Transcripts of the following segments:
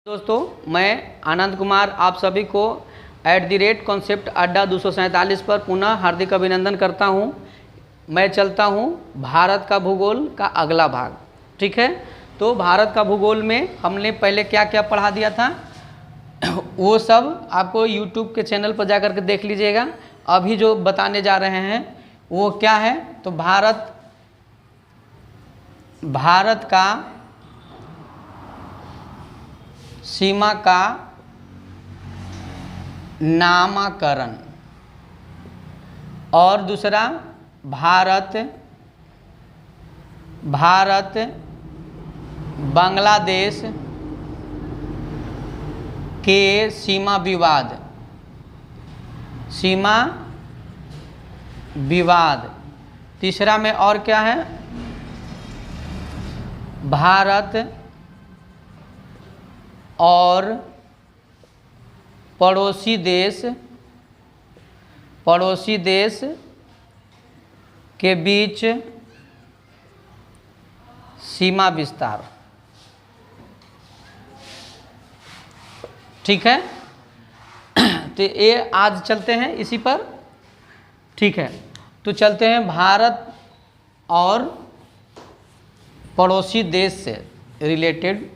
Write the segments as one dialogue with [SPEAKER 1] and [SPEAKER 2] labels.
[SPEAKER 1] दोस्तों, मैं आनंद कुमार आप सभी को @concept अड्डा 247 पर पुनः हार्दिक अभिनंदन करता हूं। मैं चलता हूं भारत का भूगोल का अगला भाग। ठीक है, तो भारत का भूगोल में हमने पहले क्या क्या पढ़ा दिया था वो सब आपको YouTube के चैनल पर जाकर के देख लीजिएगा। अभी जो बताने जा रहे हैं वो क्या है, तो भारत का सीमा का नामकरण, और दूसरा भारत बांग्लादेश के सीमा विवाद। तीसरा में और क्या है, भारत और पड़ोसी देश के बीच सीमा विस्तार। ठीक है, तो ये आज चलते हैं इसी पर। ठीक है, तो चलते हैं भारत और पड़ोसी देश से रिलेटेड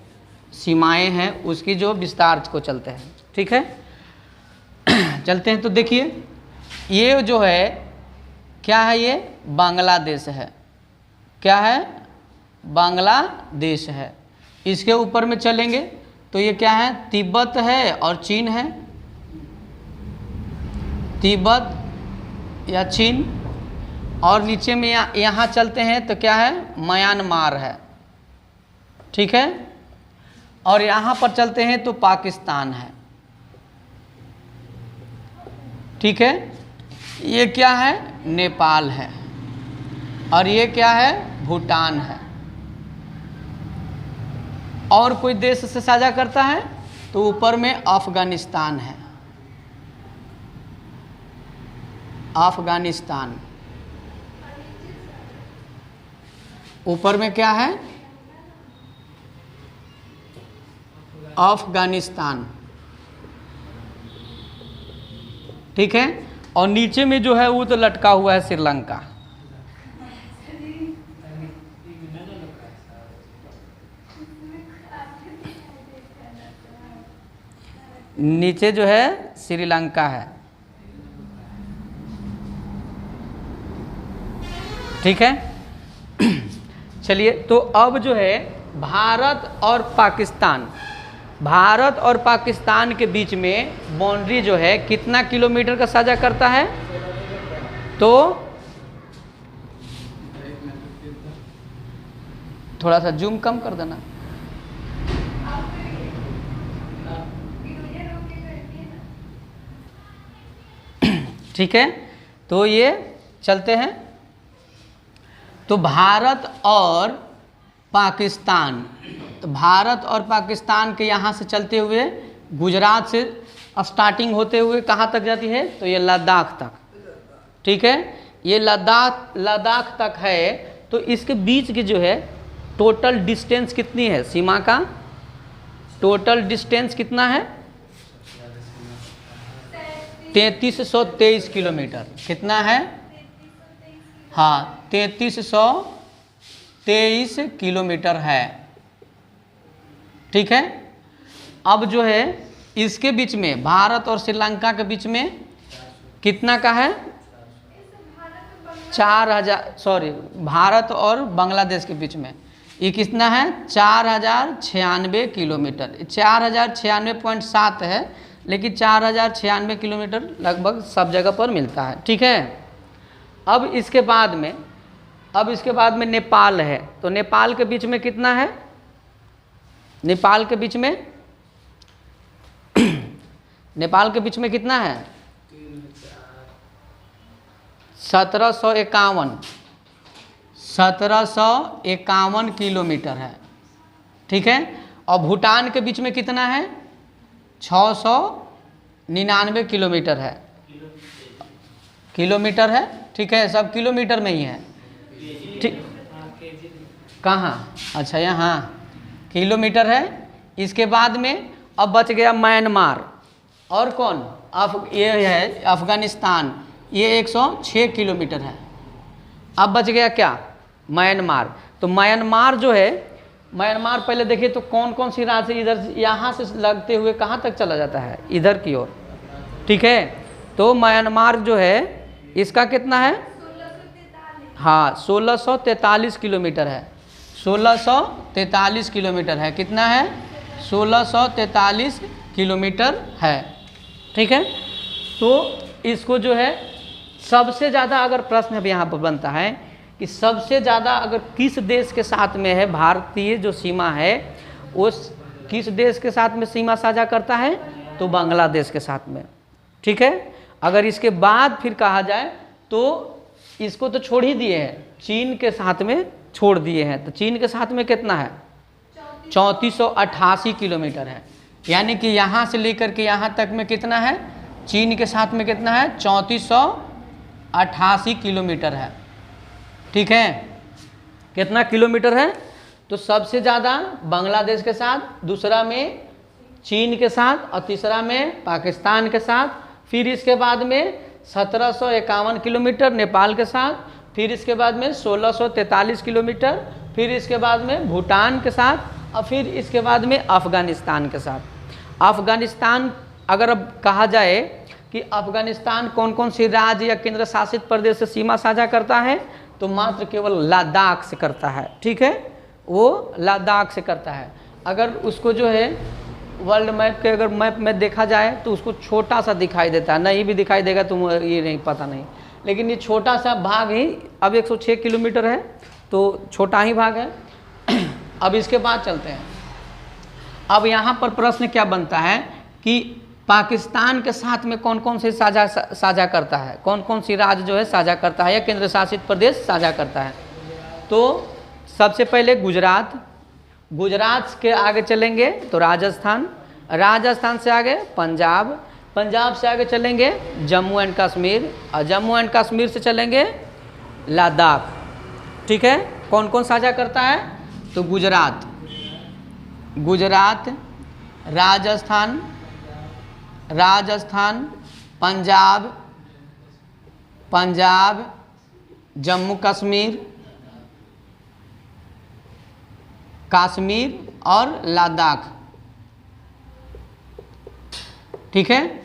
[SPEAKER 1] सीमाएं हैं उसकी जो विस्तार को चलते हैं। ठीक है, चलते हैं। तो देखिए, ये जो है क्या है, ये बांग्लादेश है। क्या है? बांग्लादेश है। इसके ऊपर में चलेंगे तो ये क्या है, तिब्बत है और चीन है। तिब्बत या चीन, और नीचे में यहाँ चलते हैं तो क्या है, म्यांमार है। ठीक है, और यहाँ पर चलते हैं तो पाकिस्तान है। ठीक है, ये क्या है, नेपाल है, और ये क्या है, भूटान है। और कोई देश से साझा करता है तो ऊपर में अफगानिस्तान है। अफगानिस्तान ऊपर में क्या है, अफगानिस्तान। ठीक है, और नीचे में जो है वो तो लटका हुआ है श्रीलंका। नीचे जो है श्रीलंका है। ठीक है, चलिए, तो अब जो है भारत और पाकिस्तान के बीच में बाउंड्री जो है कितना किलोमीटर का साझा करता है, तो थोड़ा सा जूम कम कर देना। ठीक है, तो ये चलते हैं। तो भारत और पाकिस्तान के यहाँ से चलते हुए गुजरात से स्टार्टिंग होते हुए कहाँ तक जाती है, तो ये लद्दाख तक। ठीक है, ये लद्दाख तक है। तो इसके बीच की जो है टोटल डिस्टेंस कितनी है, सीमा का टोटल डिस्टेंस कितना है, 3323 किलोमीटर। कितना है? हाँ, 3323 किलोमीटर है। ठीक है, अब जो है इसके बीच में भारत और श्रीलंका के बीच में कितना का है, 4000, भारत और बांग्लादेश के बीच में ये कितना है, 4096 किलोमीटर। 4096.7 है, लेकिन 4096 किलोमीटर लगभग सब जगह पर मिलता है। ठीक है, अब इसके बाद में नेपाल है। तो नेपाल के बीच में कितना है, नेपाल के बीच में कितना है, 1751 किलोमीटर है। ठीक है, और भूटान के बीच में कितना है, 699 किलोमीटर है। ठीक है, सब किलोमीटर में ही है। ठीक, कहाँ? अच्छा यहाँ किलोमीटर है, इसके बाद में अब बच गया म्यांमार और कौन, ये है अफगानिस्तान, ये 106 किलोमीटर है। अब बच गया क्या, म्यांमार। तो म्यांमार जो है, म्यांमार पहले देखिए तो कौन कौन सी राज्य इधर यहाँ से लगते हुए कहाँ तक चला जाता है, इधर की ओर, ठीक है। तो म्यांमार जो है इसका कितना है, हाँ 1643 किलोमीटर है, 1643 किलोमीटर है। कितना है, 1643 किलोमीटर है, ठीक है। तो इसको जो है सबसे ज़्यादा, अगर प्रश्न अब यहाँ पर बनता है कि सबसे ज़्यादा अगर किस देश के साथ में है भारतीय जो सीमा है, उस किस देश के साथ में सीमा साझा करता है, तो बांग्लादेश के साथ में, ठीक है। अगर इसके बाद फिर कहा जाए तो इसको तो छोड़ ही दिए हैं, चीन के साथ में छोड़ दिए हैं। तो चीन के साथ में कितना है, 3488 किलोमीटर है। यानी कि यहाँ से लेकर के यहाँ तक में कितना है, चीन के साथ में कितना है, 3488 किलोमीटर है, ठीक है। कितना किलोमीटर है, तो सबसे ज़्यादा बांग्लादेश के साथ, दूसरा में चीन के साथ और तीसरा में पाकिस्तान के साथ। फिर इसके बाद में 1751 किलोमीटर नेपाल के साथ, फिर इसके बाद में 1643 किलोमीटर, फिर इसके बाद में भूटान के साथ, और फिर इसके बाद में अफ़गानिस्तान के साथ। अफ़गानिस्तान अगर अब कहा जाए कि अफ़गानिस्तान कौन कौन सी राज्य या केंद्र शासित प्रदेश से सीमा साझा करता है, तो मात्र केवल लद्दाख से करता है, ठीक है, वो लद्दाख से करता है। अगर उसको जो है वर्ल्ड मैप के अगर मैप में देखा जाए तो उसको छोटा सा दिखाई देता है, नहीं भी दिखाई देगा तो ये नहीं पता नहीं, लेकिन ये छोटा सा भाग ही, अब 106 किलोमीटर है तो छोटा ही भाग है। अब इसके बाद चलते हैं। अब यहाँ पर प्रश्न क्या बनता है कि पाकिस्तान के साथ में कौन कौन से साझा करता है, कौन कौन सी राज्य जो है साझा करता है या केंद्र शासित प्रदेश साझा करता है। तो सबसे पहले गुजरात, गुजरात के आगे चलेंगे तो राजस्थान, राजस्थान से आगे पंजाब, पंजाब से आगे चलेंगे जम्मू एंड कश्मीर, और जम्मू एंड कश्मीर से चलेंगे लद्दाख, ठीक है। कौन कौन साझा करता है, तो गुजरात, गुजरात, राजस्थान, राजस्थान, पंजाब, पंजाब, जम्मू कश्मीर, कश्मीर और लद्दाख, ठीक है।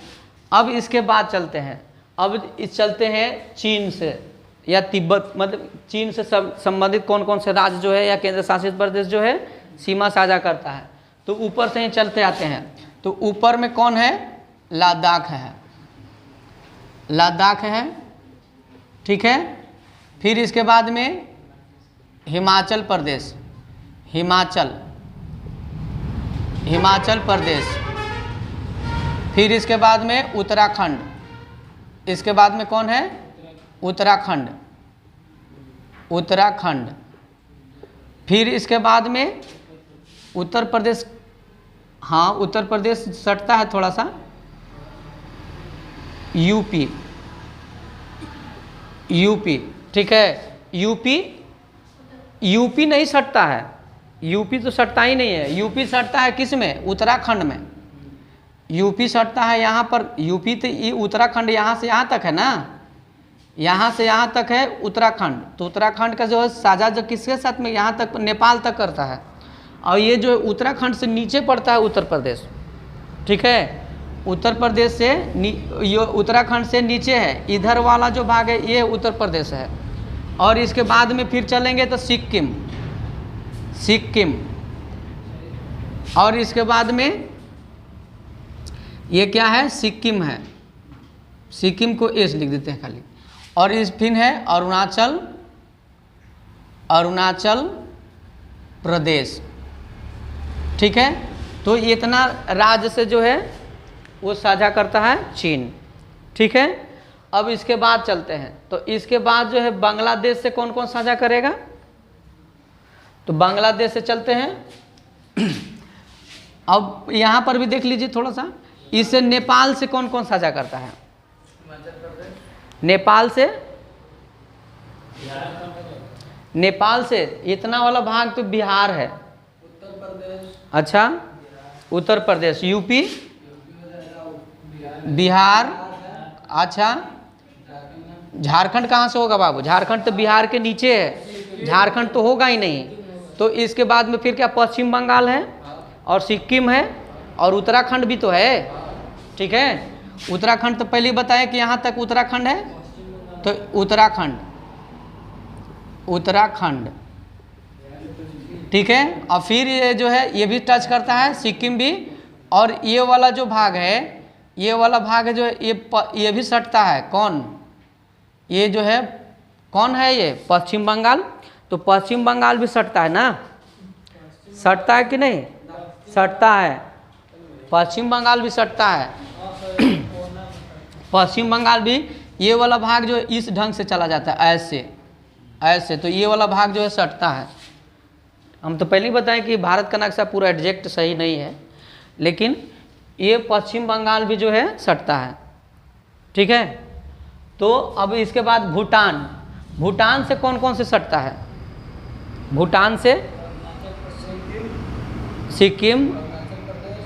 [SPEAKER 1] अब इसके बाद चलते हैं, अब इस चलते हैं चीन से या तिब्बत, मतलब चीन से संबंधित कौन कौन से राज्य जो है या केंद्र शासित प्रदेश जो है सीमा साझा करता है। तो ऊपर से ही चलते आते हैं। तो ऊपर में कौन है, लद्दाख है, लद्दाख है, ठीक है। फिर इसके बाद में हिमाचल प्रदेश, हिमाचल, हिमाचल प्रदेश, फिर इसके बाद में उत्तराखंड, इसके बाद में कौन है, उत्तराखंड, उत्तराखंड, फिर इसके बाद में उत्तर प्रदेश, हाँ उत्तर प्रदेश सटता है थोड़ा सा, यूपी, यूपी, ठीक है। यूपी, यूपी नहीं सटता है, यूपी तो सटता ही नहीं है। यूपी सटता है किस में, उत्तराखंड में, यूपी सटता है यहाँ पर। यूपी तो ये उत्तराखंड यहाँ से यहाँ तक है ना, यहाँ से यहाँ तक है उत्तराखंड। तो उत्तराखंड का जो है साझा जो किसके साथ में, यहाँ तक नेपाल तक करता है। और ये जो उत्तराखंड से नीचे पड़ता है उत्तर प्रदेश, ठीक है। उत्तर प्रदेश से ये उत्तराखंड से नीचे है, इधर वाला जो भाग है ये उत्तर प्रदेश है। और इसके बाद में फिर चलेंगे तो सिक्किम, सिक्किम, और इसके बाद में ये क्या है, सिक्किम है, सिक्किम को एस लिख देते हैं खाली। और इस फिर है अरुणाचल, अरुणाचल प्रदेश, ठीक है। तो इतना राज्य से जो है वो साझा करता है चीन, ठीक है। अब इसके बाद चलते हैं। तो इसके बाद जो है बांग्लादेश से कौन कौन साझा करेगा, तो बांग्लादेश से चलते हैं। अब यहाँ पर भी देख लीजिए थोड़ा सा, इससे नेपाल से कौन कौन साझा करता है, नेपाल से, नेपाल से इतना वाला भाग तो बिहार है, उत्तर प्रदेश, अच्छा उत्तर प्रदेश, यूपी, बिहार, अच्छा झारखंड कहाँ से होगा बाबू? झारखंड तो बिहार के नीचे है, झारखंड तो होगा ही नहीं। तो इसके बाद में फिर क्या, पश्चिम बंगाल है और सिक्किम है और उत्तराखंड भी तो है, ठीक है। उत्तराखंड तो पहले ही बताया कि यहाँ तक उत्तराखंड है, तो उत्तराखंड, उत्तराखंड, ठीक है। और फिर ये जो है ये भी टच करता है, सिक्किम भी, और ये वाला जो भाग है, ये वाला भाग है जो है ये भी सटता है, कौन? ये जो है कौन है? ये पश्चिम बंगाल। तो पश्चिम बंगाल भी सटता है ना, सटता है कि नहीं? सटता है, पश्चिम बंगाल भी सटता है। पश्चिम बंगाल भी, ये वाला भाग जो है इस ढंग से चला जाता है, ऐसे ऐसे, तो ये वाला भाग जो है सटता है। हम तो पहले ही बताएं कि भारत का नक्शा पूरा एग्जैक्ट सही नहीं है, लेकिन ये पश्चिम बंगाल भी जो है सटता है, ठीक है। तो अब इसके बाद भूटान, भूटान से कौन कौन से सटता है? भूटान से सिक्किम,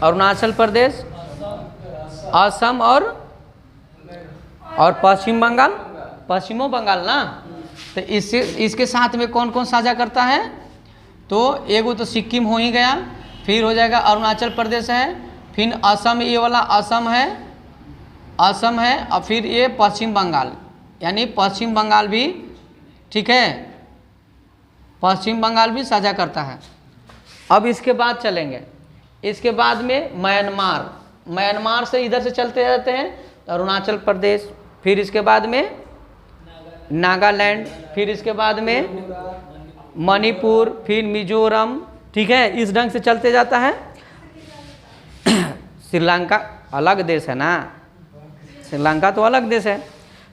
[SPEAKER 1] अरुणाचल प्रदेश, असम और पश्चिम बंगाल, पश्चिमो बंगाल ना। तो इसके साथ में कौन कौन साझा करता है? तो एगो तो सिक्किम हो ही गया, फिर हो जाएगा अरुणाचल प्रदेश है, फिर असम, ये वाला असम है, असम है, और फिर ये पश्चिम बंगाल, यानी पश्चिम बंगाल भी, ठीक है, पश्चिम बंगाल भी साझा करता है। अब इसके बाद चलेंगे, इसके बाद में म्यांमार, म्यांमार से इधर से चलते जाते हैं अरुणाचल प्रदेश, फिर इसके बाद में नागालैंड, फिर इसके बाद में मणिपुर, फिर मिजोरम, ठीक है, इस ढंग से चलते जाता है। श्रीलंका अलग देश है ना, श्रीलंका तो अलग देश है।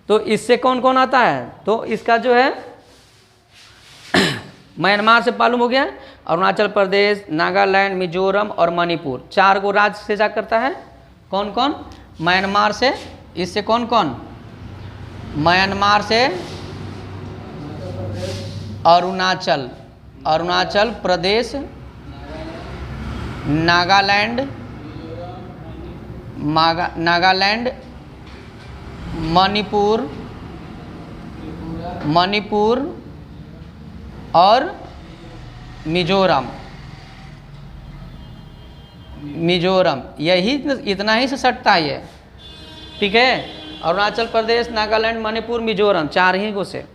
[SPEAKER 1] तो इससे कौन कौन आता है? तो इसका जो है म्यांमार से मालूम हो गया, अरुणाचल प्रदेश, नागालैंड, मिजोरम और मणिपुर, 4 गो राज्य से जा करता है। कौन कौन? म्यांमार से, इससे कौन कौन? म्यांमार से अरुणाचल, अरुणाचल प्रदेश, नागालैंड, नागालैंड, मणिपुर, मणिपुर और मिजोरम, मिजोरम, यही इतना ही से सटता है ये, ठीक है। अरुणाचल प्रदेश, नागालैंड, मणिपुर, मिजोरम, 4 ही को से,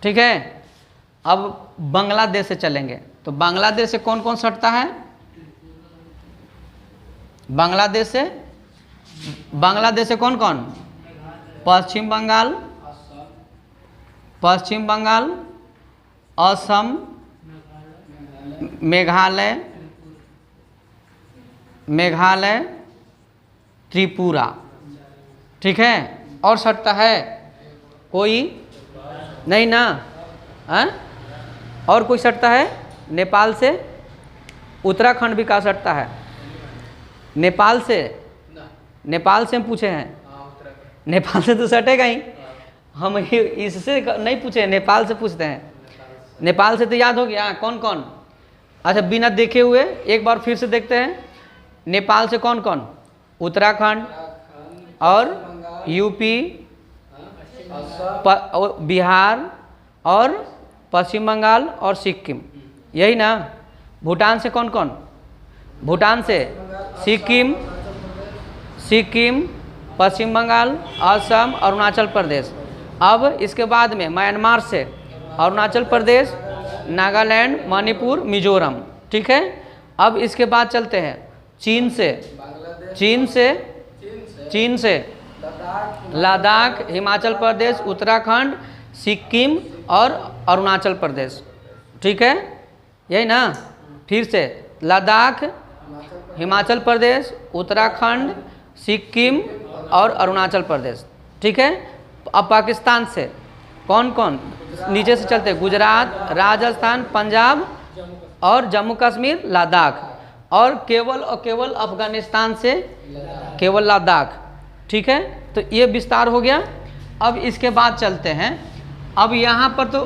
[SPEAKER 1] ठीक है। अब बांग्लादेश से चलेंगे, तो बांग्लादेश से कौन कौन सटता है? बांग्लादेश से, बांग्लादेश से कौन कौन? पश्चिम बंगाल, पश्चिम बंगाल, असम, मेघालय, मेघालय, त्रिपुरा, ठीक है। और सटता है कोई? नहीं ना, हाँ? और कोई सटता है? नेपाल से, उत्तराखंड भी का सटता है? नेपाल से, नेपाल से हम पूछे हैं, नेपाल से तो सटेगा ही, हम इससे नहीं पूछे, नेपाल से पूछते हैं। नेपाल से तो याद हो गया कौन कौन? अच्छा बिना देखे हुए एक बार फिर से देखते हैं, नेपाल से कौन कौन? उत्तराखंड और यूपी, बिहार और पश्चिम बंगाल और सिक्किम, यही ना। भूटान से कौन कौन? भूटान से सिक्किम, सिक्किम, पश्चिम बंगाल, असम, अरुणाचल प्रदेश। अब इसके बाद में म्यांमार से अरुणाचल प्रदेश, नागालैंड, मणिपुर, मिजोरम, ठीक है। अब इसके बाद चलते हैं चीन से, चीन से, चीन से लद्दाख, हिमाचल प्रदेश, उत्तराखंड, सिक्किम और अरुणाचल प्रदेश, ठीक है, यही ना। फिर से लद्दाख, हिमाचल प्रदेश, उत्तराखंड, सिक्किम और अरुणाचल प्रदेश, ठीक है। अब पाकिस्तान से कौन कौन? नीचे से चलते, गुजरात, राजस्थान, पंजाब और जम्मू कश्मीर, लद्दाख, और केवल अफगानिस्तान से केवल लद्दाख, ठीक है। तो ये विस्तार हो गया। अब इसके बाद चलते हैं, अब यहाँ पर तो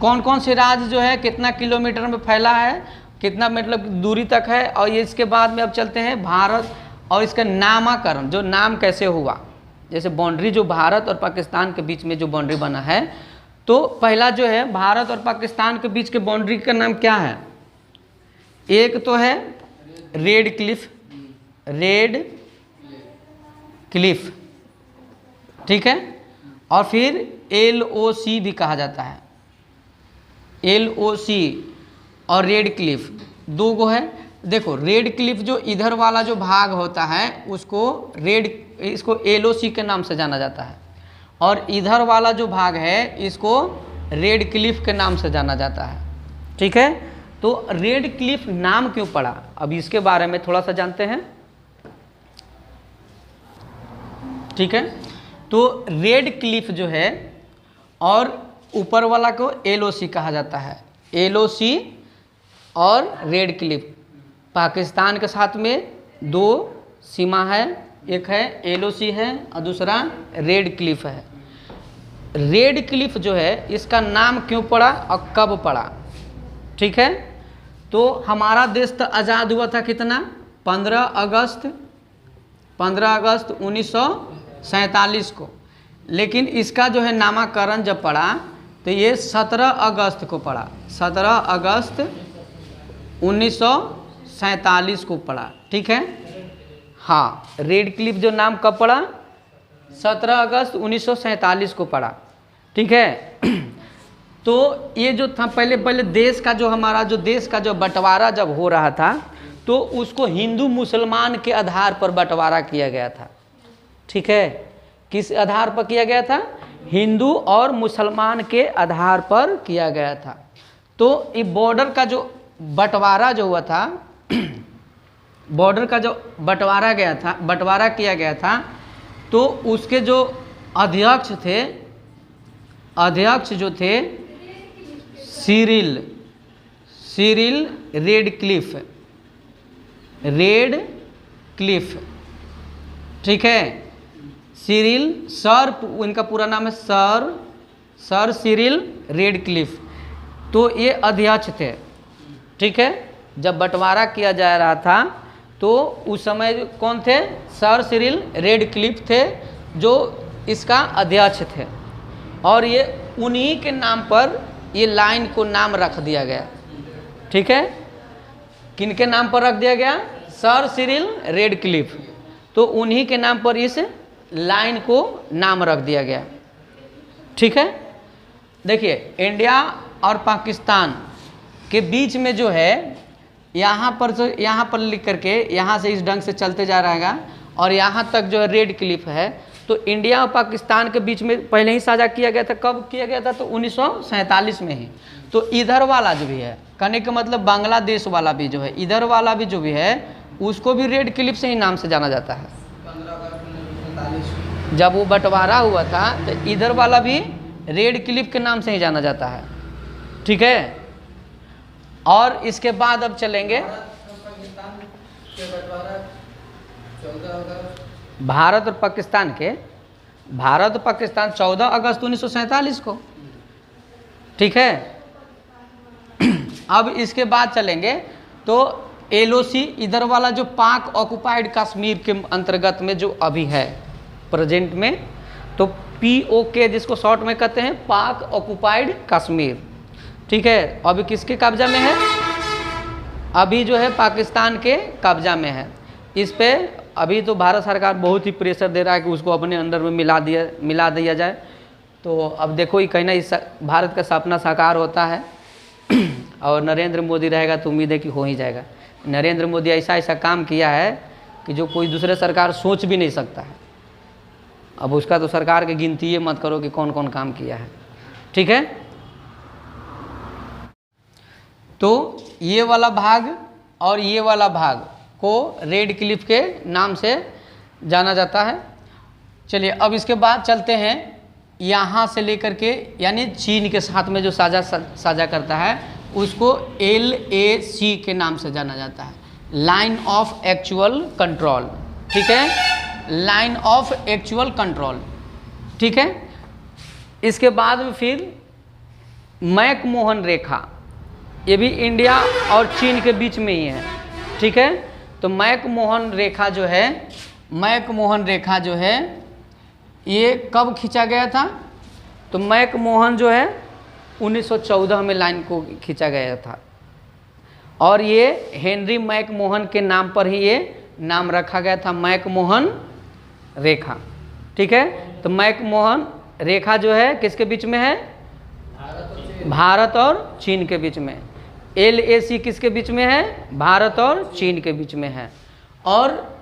[SPEAKER 1] कौन कौन से राज्य जो है कितना किलोमीटर में फैला है, कितना मतलब दूरी तक है। और ये इसके बाद में अब चलते हैं भारत और इसका नामकरण, जो नाम कैसे हुआ। जैसे बाउंड्री जो भारत और पाकिस्तान के बीच में जो बाउंड्री बना है, तो पहला जो है भारत और पाकिस्तान के बीच के बाउंड्री का नाम क्या है? एक तो है रेड क्लिफ, रेड क्लिफ, ठीक है। और फिर LOC भी कहा जाता है, LOC और रेड क्लिफ, दो गो है। देखो रेड क्लिफ जो इधर वाला जो भाग होता है उसको इसको LOC के नाम से जाना जाता है, और इधर वाला जो भाग है इसको रेड क्लिफ के नाम से जाना जाता है, ठीक है। तो रेड क्लिफ नाम क्यों पड़ा, अब इसके बारे में थोड़ा सा जानते हैं, ठीक है। तो रेड क्लिफ जो है और ऊपर वाला को LOC कहा जाता है, LOC और रेड क्लिफ। पाकिस्तान के साथ में दो सीमा है, एक है LOC है और दूसरा रेड क्लिफ है। रेड क्लिफ जो है इसका नाम क्यों पड़ा और कब पड़ा, ठीक है। तो हमारा देश तो आज़ाद हुआ था कितना, 15 अगस्त 1947 को, लेकिन इसका जो है नामकरण जब पड़ा तो ये 17 अगस्त को पड़ा, 17 अगस्त 1947 को पड़ा, ठीक है। हाँ, रेड क्लिफ जो नाम कब पड़ा, 17 अगस्त 1947 को पड़ा, ठीक है। तो ये जो था पहले देश का जो हमारा जो देश का जो बंटवारा जब हो रहा था तो उसको हिंदू मुसलमान के आधार पर बंटवारा किया गया था, ठीक है। किस आधार पर किया गया था, हिंदू और मुसलमान के आधार पर किया गया था। तो ये बॉर्डर का जो बंटवारा जो हुआ था, बॉर्डर का जो बंटवारा किया गया था, तो उसके जो अध्यक्ष जो थे सिरिल रेड क्लिफ, ठीक है। सिरिल इनका पूरा नाम है सर सिरिल रेड क्लिफ, तो ये अध्यक्ष थे, ठीक है। जब बंटवारा किया जा रहा था तो उस समय कौन थे, सर सिरिल रेड क्लिफ थे जो इसका अध्यक्ष थे, और ये उन्हीं के नाम पर ये लाइन को नाम रख दिया गया, ठीक है। किनके नाम पर रख दिया गया, सर सिरिल रेड क्लिफ, तो उन्हीं के नाम पर इस लाइन को नाम रख दिया गया, ठीक है। देखिए इंडिया और पाकिस्तान के बीच में जो है यहाँ पर लिख करके यहाँ से इस ढंग से चलते जा रहा है, और यहाँ तक जो है रेड क्लिफ है। तो इंडिया और पाकिस्तान के बीच में पहले ही साझा किया गया था, कब किया गया था, तो 1947 में ही। तो इधर वाला जो भी है, कहने का मतलब बांग्लादेश वाला भी जो है, इधर वाला भी जो भी है उसको भी रेड क्लिफ से ही नाम से जाना जाता है। जब वो बंटवारा हुआ था तो इधर वाला भी रेड क्लिफ के नाम से ही जाना जाता है, ठीक है। और इसके बाद अब चलेंगे भारत और पाकिस्तान 14 अगस्त 1947 को, ठीक है। अब इसके बाद चलेंगे तो LOC इधर वाला जो पाक ऑक्युपाइड कश्मीर के अंतर्गत में जो अभी है प्रेजेंट में, तो POK जिसको शॉर्ट में कहते हैं, पाक ऑक्युपाइड कश्मीर, ठीक है। अभी किसके कब्जा में है, अभी जो है पाकिस्तान के कब्जा में है। इस पे अभी तो भारत सरकार बहुत ही प्रेशर दे रहा है कि उसको अपने अंदर में मिला दिया जाए। तो अब देखो ये कहीं ना इस भारत का सपना साकार होता है और नरेंद्र मोदी रहेगा तो उम्मीद है कि हो ही जाएगा। नरेंद्र मोदी ऐसा काम किया है कि जो कोई दूसरे सरकार सोच भी नहीं सकता है। अब उसका तो सरकार की गिनती ये मत करो कि कौन कौन काम किया है, ठीक है। तो ये वाला भाग और ये वाला भाग को रेड क्लिफ के नाम से जाना जाता है। चलिए अब इसके बाद चलते हैं यहाँ से लेकर के, यानी चीन के साथ में जो साझा करता है उसको LAC के नाम से जाना जाता है, लाइन ऑफ एक्चुअल कंट्रोल, ठीक है, लाइन ऑफ एक्चुअल कंट्रोल, ठीक है। इसके बाद में फिर मैकमोहन रेखा, ये भी इंडिया और चीन के बीच में ही है, ठीक है। तो मैकमोहन रेखा जो है, मैकमोहन रेखा जो है ये कब खींचा गया था? तो मैकमोहन जो है 1914 में लाइन को खींचा गया था और ये हेनरी मैकमोहन के नाम पर ही ये नाम रखा गया था, मैकमोहन रेखा, ठीक है। तो मैकमोहन रेखा जो है किसके बीच में है? भारत और चीन के बीच में। LAC किसके बीच में है? भारत और चीन के बीच में है। और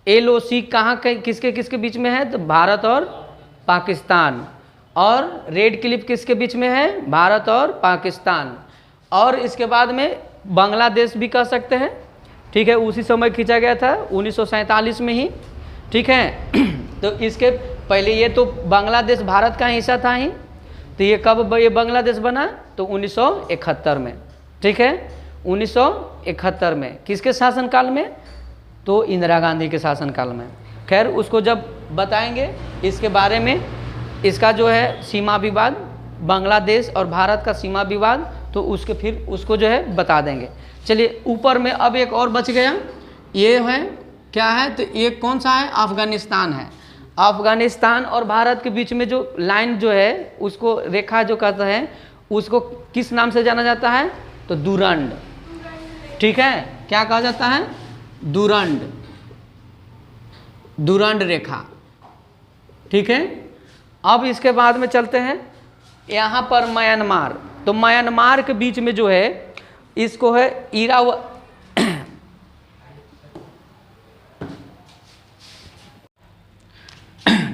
[SPEAKER 1] LOC कहाँ किसके किसके बीच में है? तो भारत और पाकिस्तान। और रेड क्लिफ किसके बीच में है? भारत और पाकिस्तान। और इसके बाद में बांग्लादेश भी कह सकते हैं, ठीक है, उसी समय खींचा गया था 1947 में ही, ठीक है। तो इसके पहले ये तो बांग्लादेश भारत का हिस्सा था ही, तो ये कब ये बांग्लादेश बना? तो 1971 में, ठीक है, 1971 में। किसके शासनकाल में? तो इंदिरा गांधी के शासनकाल में। खैर उसको जब बताएंगे इसके बारे में, इसका जो है सीमा विवाद, बांग्लादेश और भारत का सीमा विवाद, तो उसके फिर उसको जो है बता देंगे। चलिए ऊपर में अब एक और बच गया, ये है क्या है? तो ये कौन सा है? अफगानिस्तान है। अफगानिस्तान और भारत के बीच में जो लाइन जो है उसको रेखा जो कहते हैं उसको किस नाम से जाना जाता है? तो डूरंड, ठीक है। क्या कहा जाता है? डूरंड, डूरंड रेखा, ठीक है। अब इसके बाद में चलते हैं यहाँ पर म्यांमार। तो म्यांमार के बीच में जो है इसको है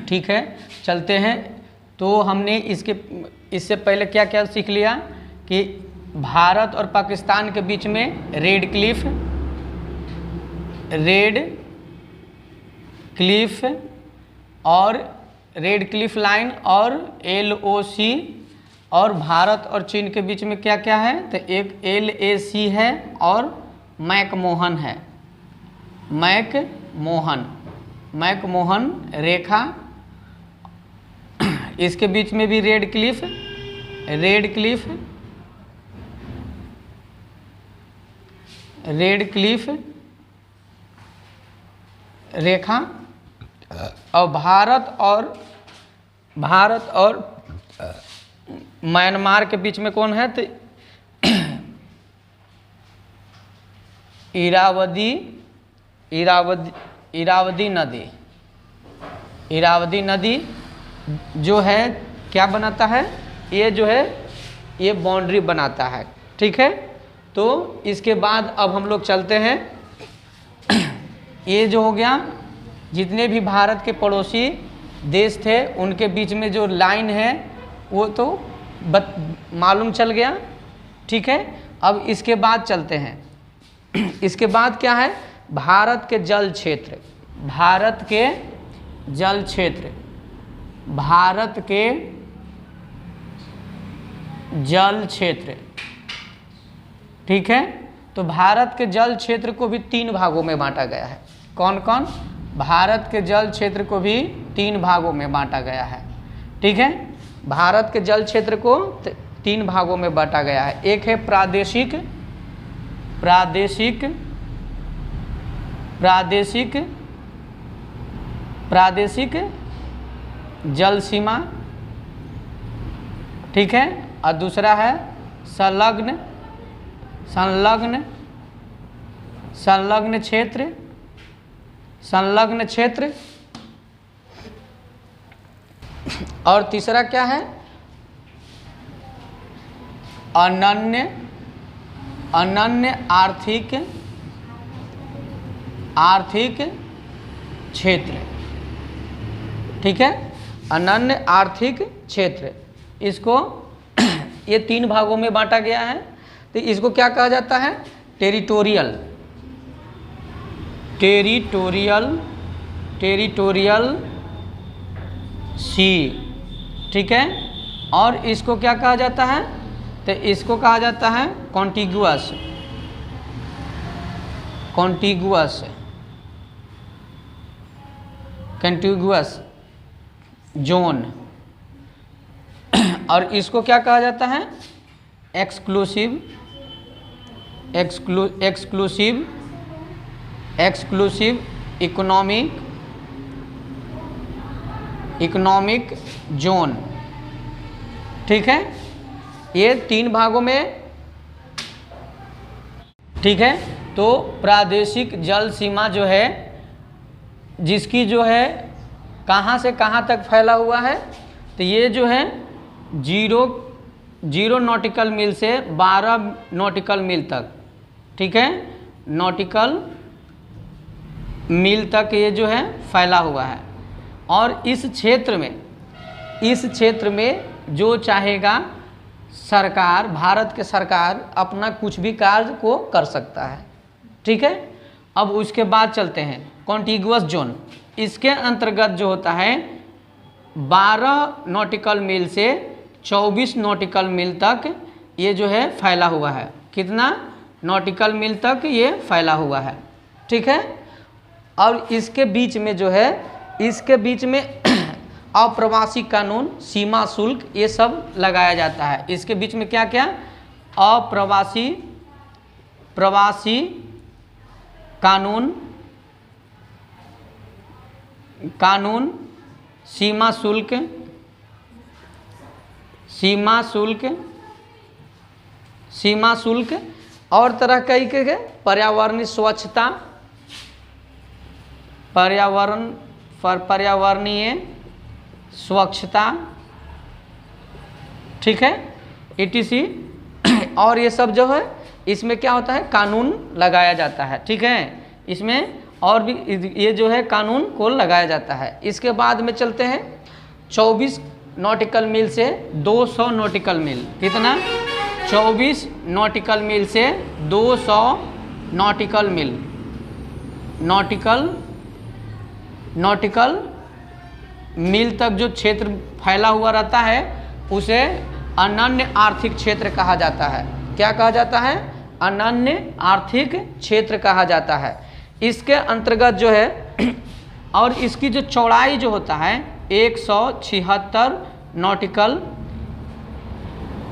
[SPEAKER 1] ठीक है, चलते हैं। तो हमने इससे पहले क्या क्या सीख लिया कि भारत और पाकिस्तान के बीच में रेड क्लिफ और रेड क्लिफ लाइन और LOC, और भारत और चीन के बीच में क्या क्या है? तो एक LAC है और मैकमोहन है, मैकमोहन रेखा। इसके बीच में भी रेड क्लिफ रेखा। और भारत और म्यांमार के बीच में कौन है? तो इरावदी नदी जो है क्या बनाता है? ये जो है ये बाउंड्री बनाता है, ठीक है। तो इसके बाद अब हम लोग चलते हैं, ये जो हो गया जितने भी भारत के पड़ोसी देश थे उनके बीच में जो लाइन है वो तो मालूम चल गया, ठीक है। अब इसके बाद चलते हैं, इसके बाद क्या है? भारत के जल क्षेत्र, ठीक है। तो भारत के जल क्षेत्र को भी 3 भागों में बांटा गया है। कौन कौन? भारत के जल क्षेत्र को भी 3 भागों में बांटा गया है, ठीक है। भारत के जल क्षेत्र को 3 भागों में बांटा गया है। एक है प्रादेशिक जल सीमा, ठीक है। और दूसरा है संलग्न क्षेत्र। और तीसरा क्या है? अनन्य आर्थिक क्षेत्र, ठीक है। अनन्य आर्थिक क्षेत्र, इसको ये 3 भागों में बांटा गया है। तो इसको क्या कहा जाता है? टेरिटोरियल सी, ठीक है। और इसको क्या कहा जाता है? तो इसको कहा जाता है कॉन्टिगुअस जोन। और इसको क्या कहा जाता है? Exclusive exclusive economic zone. ठीक है, ये 3 भागों में, ठीक है। तो प्रादेशिक जल सीमा जो है, जिसकी जो है कहाँ से कहाँ तक फैला हुआ है, तो ये जो है 0 नॉटिकल मील से 12 नॉटिकल मील तक, ठीक है, नॉटिकल मील तक ये जो है फैला हुआ है। और इस क्षेत्र में जो चाहेगा सरकार, भारत के सरकार अपना कुछ भी कार्य को कर सकता है। ठीक है, अब उसके बाद चलते हैं कॉन्टिगुअस जोन। इसके अंतर्गत जो होता है 12 नॉटिकल मील से 24 नॉटिकल मील तक ये जो है फैला हुआ है। कितना नॉटिकल मील तक ये फैला हुआ है। ठीक है, और इसके बीच में जो है, इसके बीच में अप्रवासी कानून, सीमा शुल्क, ये सब लगाया जाता है। इसके बीच में क्या क्या, प्रवासी कानून, सीमा शुल्क और तरह कई के पर्यावरणीय स्वच्छता, पर्यावरणीय स्वच्छता, ठीक है, ETC। और ये सब जो है इसमें क्या होता है, कानून लगाया जाता है। ठीक है, इसमें और भी ये जो है कानून को लगाया जाता है। इसके बाद में चलते हैं 24 नॉटिकल मील से 200 नॉटिकल मील। कितना, 24 नॉटिकल मील से 200 नॉटिकल मील, नॉटिकल मील तक जो क्षेत्र फैला हुआ रहता है उसे अनन्य आर्थिक क्षेत्र कहा जाता है। क्या कहा जाता है, अनन्य आर्थिक क्षेत्र कहा जाता है। इसके अंतर्गत जो है, और इसकी जो चौड़ाई जो होता है 176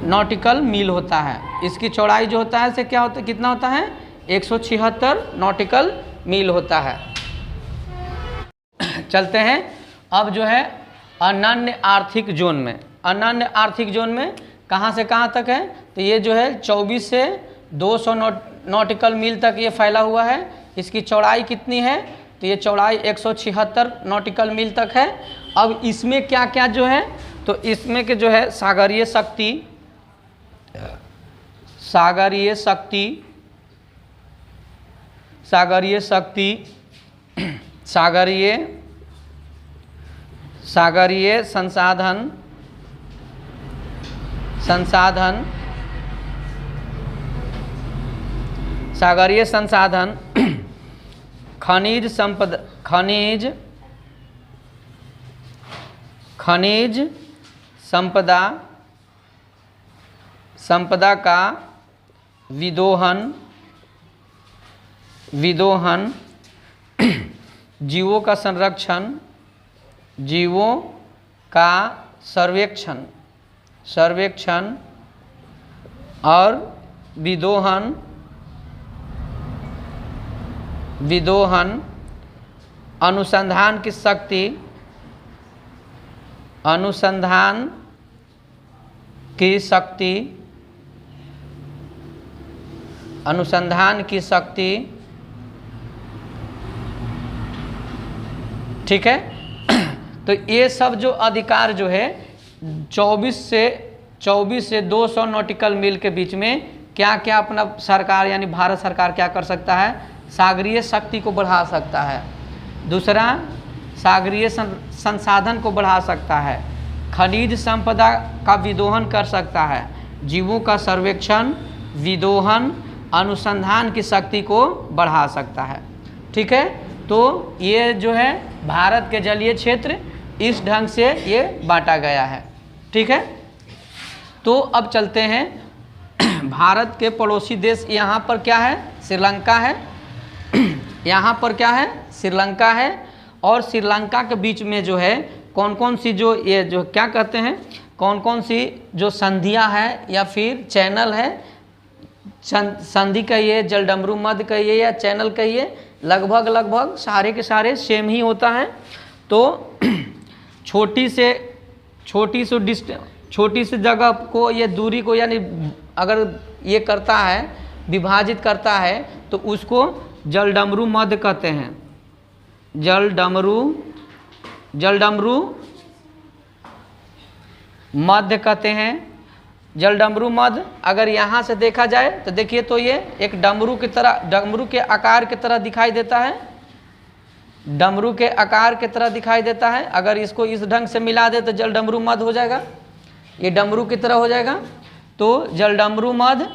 [SPEAKER 1] नॉटिकल मील होता है। इसकी चौड़ाई जो होता है से क्या होता है, कितना होता है, 176 नॉटिकल मील होता है। चलते हैं अब जो है अनन्य आर्थिक जोन में। अनन्य आर्थिक जोन में कहाँ से कहाँ तक है, तो ये जो है 24 से 200 नॉटिकल मील तक ये फैला हुआ है। इसकी चौड़ाई कितनी है, तो ये चौड़ाई 176 नॉटिकल मील तक है। अब इसमें क्या क्या जो है, तो इसमें के जो है सागरीय संसाधन, खनिज संपदा का विदोहन, जीवों का संरक्षण, जीवों का सर्वेक्षण और विदोहन, अनुसंधान की शक्ति, ठीक है। तो ये सब जो अधिकार जो है 24 से 200 नॉटिकल मील के बीच में क्या क्या अपना सरकार यानी भारत सरकार क्या कर सकता है, सागरीय शक्ति को बढ़ा सकता है। दूसरा, सागरीय संसाधन को बढ़ा सकता है, खनिज संपदा का विदोहन कर सकता है, जीवों का सर्वेक्षण, विदोहन, अनुसंधान की शक्ति को बढ़ा सकता है। ठीक है, तो ये जो है भारत के जलीय क्षेत्र इस ढंग से ये बांटा गया है। ठीक है, तो अब चलते हैं भारत के पड़ोसी देश। यहाँ पर क्या है, श्रीलंका है। यहाँ पर क्या है, श्रीलंका है। और श्रीलंका के बीच में जो है कौन कौन सी जो ये जो क्या कहते हैं, कौन कौन सी जो संधियाँ है या फिर चैनल है, संधि कहिए, जलडमरू मध्य कहिए या चैनल कहिए, लगभग सारे के सारे सेम ही होता है। तो छोटी सी जगह को, ये दूरी को, यानी अगर ये करता है, विभाजित करता है, तो उसको जलडमरू मध्य कहते हैं। जलडमरू मध्य कहते हैं। जलडमरू मध्य अगर यहाँ से देखा जाए तो देखिए, तो ये एक डमरू की तरह, डमरू के आकार की तरह दिखाई देता है, डमरू के आकार की तरह दिखाई देता है। अगर इसको इस ढंग से मिला दे तो जलडमरू मध्य हो जाएगा, ये डमरू की तरह हो जाएगा। तो जलडमरू मध्य,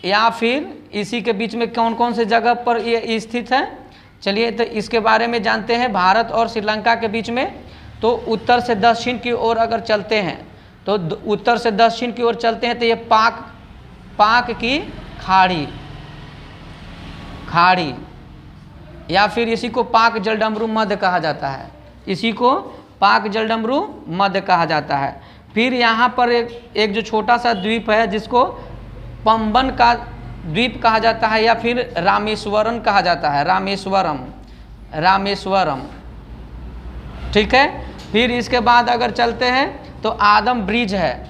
[SPEAKER 1] या फिर इसी के बीच में कौन कौन से जगह पर ये स्थित है, चलिए तो इसके बारे में जानते हैं। भारत और श्रीलंका के बीच में, तो उत्तर से दक्षिण की ओर अगर चलते हैं, तो उत्तर से दक्षिण की ओर चलते हैं तो ये पाक की खाड़ी, या फिर इसी को पाक जलडमरू मध्य कहा जाता है, इसी को पाक जलडमरू मध्य कहा जाता है। फिर यहाँ पर एक जो छोटा सा द्वीप है जिसको पंबन का द्वीप कहा जाता है, या फिर रामेश्वरम कहा जाता है, रामेश्वरम, ठीक है। फिर इसके बाद अगर चलते हैं तो आदम ब्रिज है,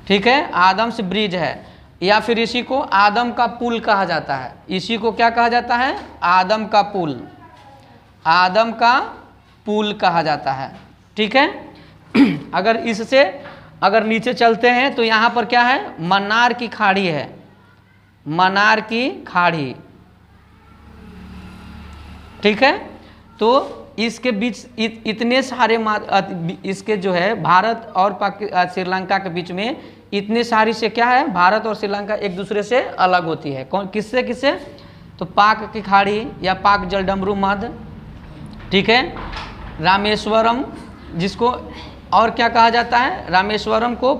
[SPEAKER 1] ठीक है, आदम्स ब्रिज है, या फिर इसी को आदम का पुल कहा जाता है। इसी को क्या कहा जाता है? आदम का पुल कहा जाता है, ठीक है। अगर इससे अगर नीचे चलते हैं तो यहाँ पर क्या है? मन्नार की खाड़ी है, मन्नार की खाड़ी, ठीक है। तो इसके बीच इतने सारे इसके जो है भारत और श्रीलंका के बीच में इतने सारी से क्या है, भारत और श्रीलंका एक दूसरे से अलग होती है। कौन किससे किससे? तो पाक की खाड़ी या पाक जलडमरू मध्य, ठीक है। रामेश्वरम, जिसको और क्या कहा जाता है? रामेश्वरम को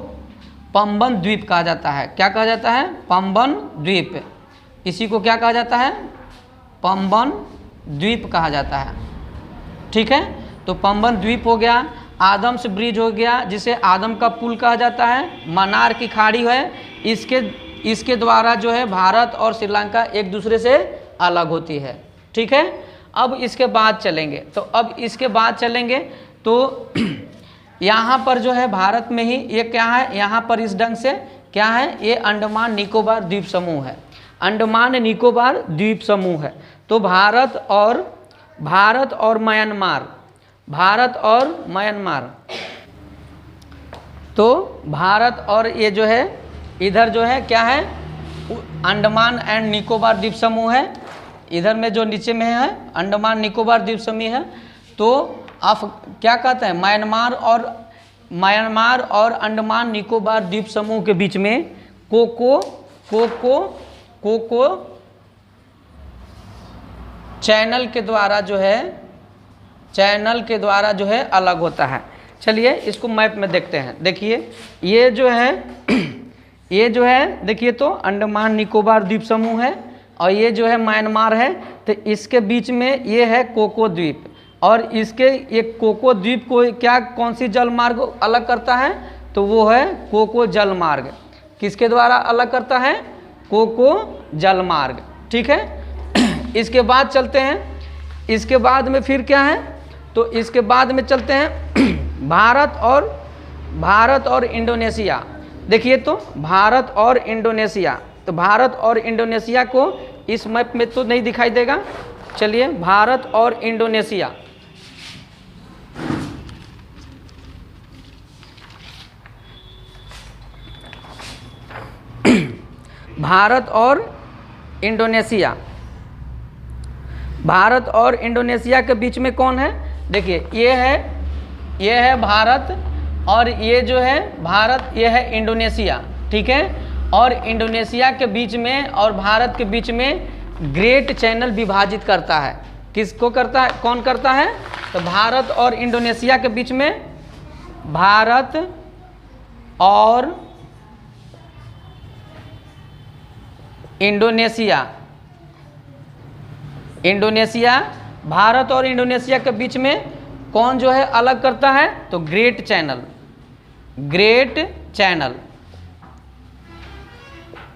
[SPEAKER 1] पंबन द्वीप कहा जाता है। क्या कहा जाता है? पंबन द्वीप। इसी को क्या कहा जाता है? पंबन द्वीप कहा जाता है, ठीक है। तो पंबन द्वीप हो गया, आदम्स ब्रिज हो गया जिसे आदम का पुल कहा जाता है, मन्नार की खाड़ी है, इसके द्वारा जो है भारत और श्रीलंका एक दूसरे से अलग होती है, ठीक है। अब इसके बाद चलेंगे तो यहाँ पर जो है भारत में ही ये क्या है, यहाँ पर इस ढंग से क्या है, ये अंडमान निकोबार द्वीप समूह है, अंडमान निकोबार द्वीप समूह है। तो भारत और म्यांमार, तो भारत और ये जो है इधर जो है क्या है, अंडमान एंड निकोबार द्वीप समूह है। इधर में जो नीचे में है अंडमान निकोबार द्वीप समूह है। तो आप क्या कहते हैं, म्यांमार और अंडमान निकोबार द्वीप समूह के बीच में कोको चैनल के द्वारा जो है अलग होता है। चलिए इसको मैप में देखते हैं। देखिए ये जो है देखिए, तो अंडमान निकोबार द्वीप समूह है और ये जो है म्यांमार है। तो इसके बीच में ये है कोको द्वीप, और इसके एक कोको द्वीप को कौन सी जल मार्ग अलग करता है? तो वो है कोको जल मार्ग। किसके द्वारा अलग करता है? कोको जल मार्ग, ठीक है। इसके बाद चलते हैं, इसके बाद में फिर क्या है, तो इसके बाद में चलते हैं भारत और इंडोनेशिया। देखिए तो भारत और इंडोनेशिया, तो भारत और इंडोनेशिया को इस मैप में तो नहीं दिखाई देगा। चलिए भारत और इंडोनेशिया, भारत और इंडोनेशिया के बीच में कौन है? देखिए ये है भारत, और ये जो है भारत, ये है इंडोनेशिया, ठीक है। और इंडोनेशिया के बीच में और भारत के बीच में ग्रेट चैनल विभाजित करता है। किसको करता है? कौन करता है? तो भारत और इंडोनेशिया के बीच में, भारत और इंडोनेशिया, भारत और इंडोनेशिया के बीच में कौन जो है अलग करता है? तो ग्रेट चैनल, ग्रेट चैनल,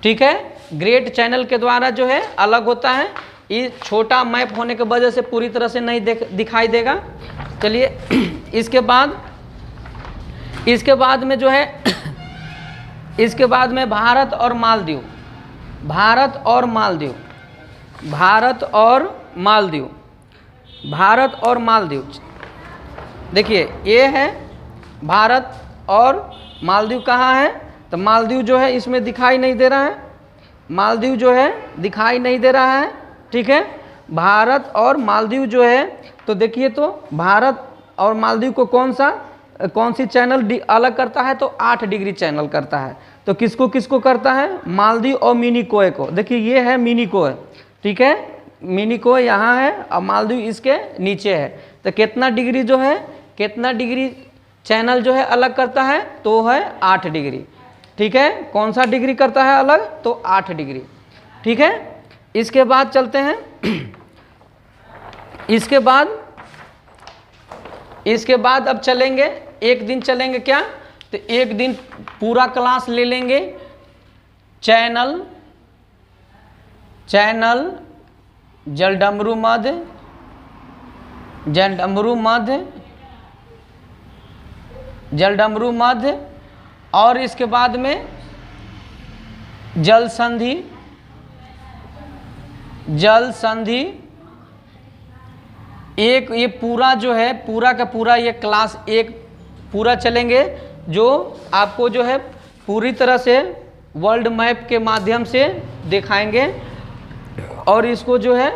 [SPEAKER 1] ठीक है। ग्रेट चैनल के द्वारा जो है अलग होता है। ये छोटा मैप होने की वजह से पूरी तरह से नहीं दिखाई देगा। चलिए इसके बाद में जो है इसके बाद में भारत और मालदीव, भारत और मालदीव, भारत और मालदीव, भारत और मालदीव। देखिए ये है भारत और मालदीव कहाँ है? तो मालदीव जो है इसमें दिखाई नहीं दे रहा है, मालदीव जो है दिखाई नहीं दे रहा है, ठीक है। भारत और मालदीव जो है, तो देखिए तो भारत और मालदीव को कौन सी चैनल अलग करता है? तो 8 डिग्री चैनल करता है। तो किसको किसको करता है? मालदीव और मिनिकोय को। देखिए ये है मिनिकोय, ठीक है, मिनिकोय यहाँ है और मालदीव इसके नीचे है। तो कितना डिग्री जो है, कितना डिग्री चैनल जो है अलग करता है? तो है 8 डिग्री, ठीक है। कौन सा डिग्री करता है अलग? तो 8 डिग्री, ठीक है। इसके बाद चलते हैं, इसके बाद अब चलेंगे, एक दिन चलेंगे क्या? तो एक दिन पूरा क्लास ले लेंगे चैनल जलडमरू मध्य, जलडमरू मध्य, और इसके बाद में जल संधि, एक ये पूरा जो है पूरा का पूरा ये क्लास एक पूरा चलेंगे, जो आपको जो है पूरी तरह से वर्ल्ड मैप के माध्यम से दिखाएंगे और इसको जो है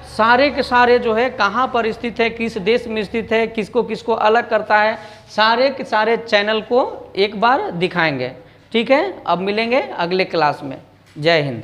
[SPEAKER 1] सारे के सारे जो है कहाँ पर स्थित है, किस देश में स्थित है, किसको किसको अलग करता है, सारे के सारे चैनल को एक बार दिखाएंगे, ठीक है। अब मिलेंगे अगले क्लास में। जय हिंद।